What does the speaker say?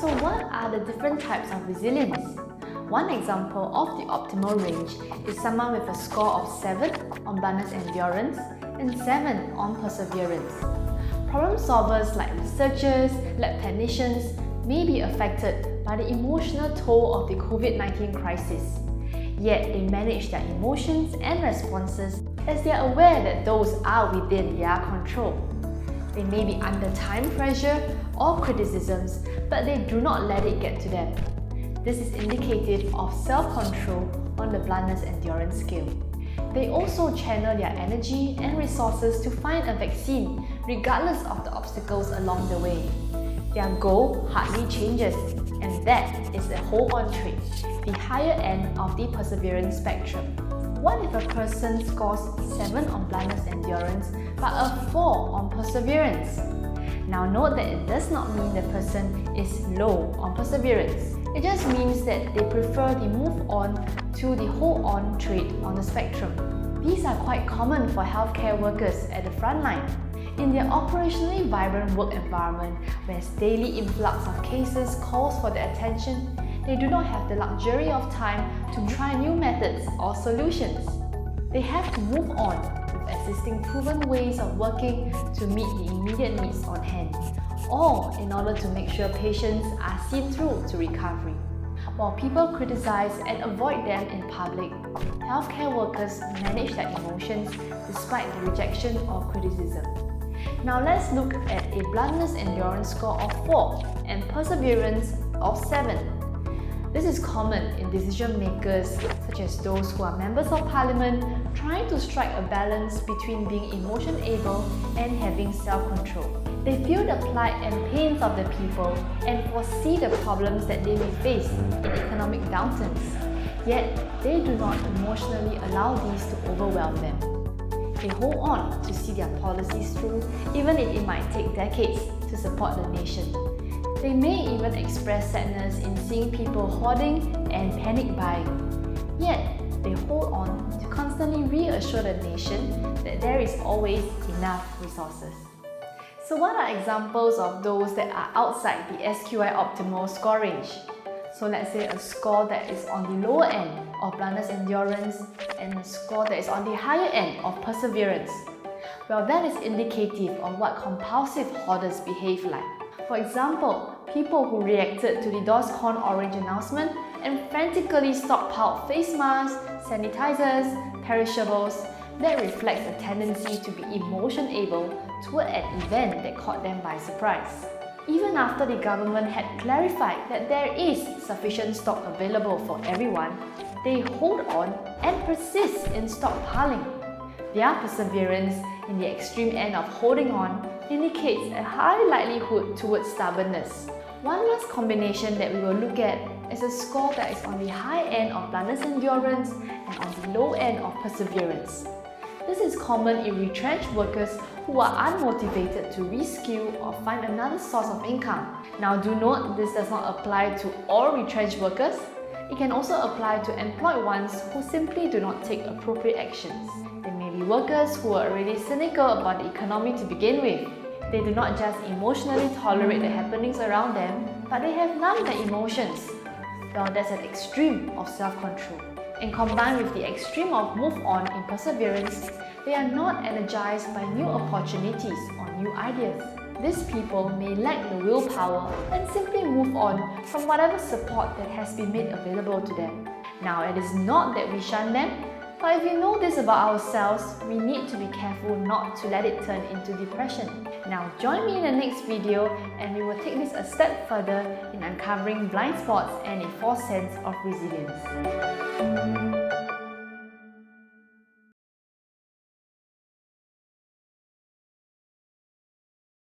So what are the different types of resilience? One example of the optimal range is someone with a score of 7 on bluntness endurance and 7 on perseverance. Problem solvers like researchers, lab technicians may be affected by the emotional toll of the COVID-19 crisis. Yet they manage their emotions and responses as they are aware that those are within their control. They may be under time pressure or criticisms, but they do not let it get to them. This is indicative of self-control on the bluntness endurance scale. They also channel their energy and resources to find a vaccine regardless of the obstacles along the way. Their goal hardly changes, and that is the hold-on trait, the higher end of the perseverance spectrum. What if a person scores 7 on bluntness endurance but a 4 on perseverance? Now note that it does not mean the person is low on perseverance. It just means that they prefer the move on to the hold-on trait on the spectrum. These are quite common for healthcare workers at the front line. In their operationally vibrant work environment, where daily influx of cases calls for their attention, they do not have the luxury of time to try new methods or solutions. They have to move on with existing proven ways of working to meet the immediate needs on hand, all in order to make sure patients are seen through to recovery. While people criticize and avoid them in public, healthcare workers manage their emotions despite the rejection or criticism. Now let's look at a bluntness endurance score of 4 and perseverance of 7. This is common in decision makers such as those who are members of parliament trying to strike a balance between being emotion able and having self-control. They feel the plight and pains of the people and foresee the problems that they may face in economic downturns. Yet, they do not emotionally allow these to overwhelm them. They hold on to see their policies through, even if it might take decades to support the nation. They may even express sadness in seeing people hoarding and panic buying. Yet, they hold on to constantly reassure the nation that there is always enough resources. So what are examples of those that are outside the SQI optimal score range? So let's say a score that is on the lower end of bluntness endurance and a score that is on the higher end of perseverance. Well, that is indicative of what compulsive hoarders behave like. For example, people who reacted to the DORSCON orange announcement and frantically stockpiled face masks, sanitizers, perishables, that reflects a tendency to be emotion-able toward an event that caught them by surprise. Even after the government had clarified that there is sufficient stock available for everyone, they hold on and persist in stockpiling. Their perseverance in the extreme end of holding on indicates a high likelihood towards stubbornness. One last combination that we will look at is a score that is on the high end of bluntness endurance and on the low end of perseverance. This is common in retrenched workers who are unmotivated to reskill or find another source of income. Now do note, this does not apply to all retrenched workers. It can also apply to employed ones who simply do not take appropriate actions. There may be workers who are already cynical about the economy to begin with. They do not just emotionally tolerate the happenings around them, but they have numbed their emotions. Well, that's an extreme of self-control. And combined with the extreme of move on in perseverance, they are not energized by new opportunities or new ideas. These people may lack the willpower and simply move on from whatever support that has been made available to them. Now, it is not that we shun them, but if we know this about ourselves, we need to be careful not to let it turn into depression. Now, join me in the next video and we will take this a step further in uncovering blind spots and a false sense of resilience.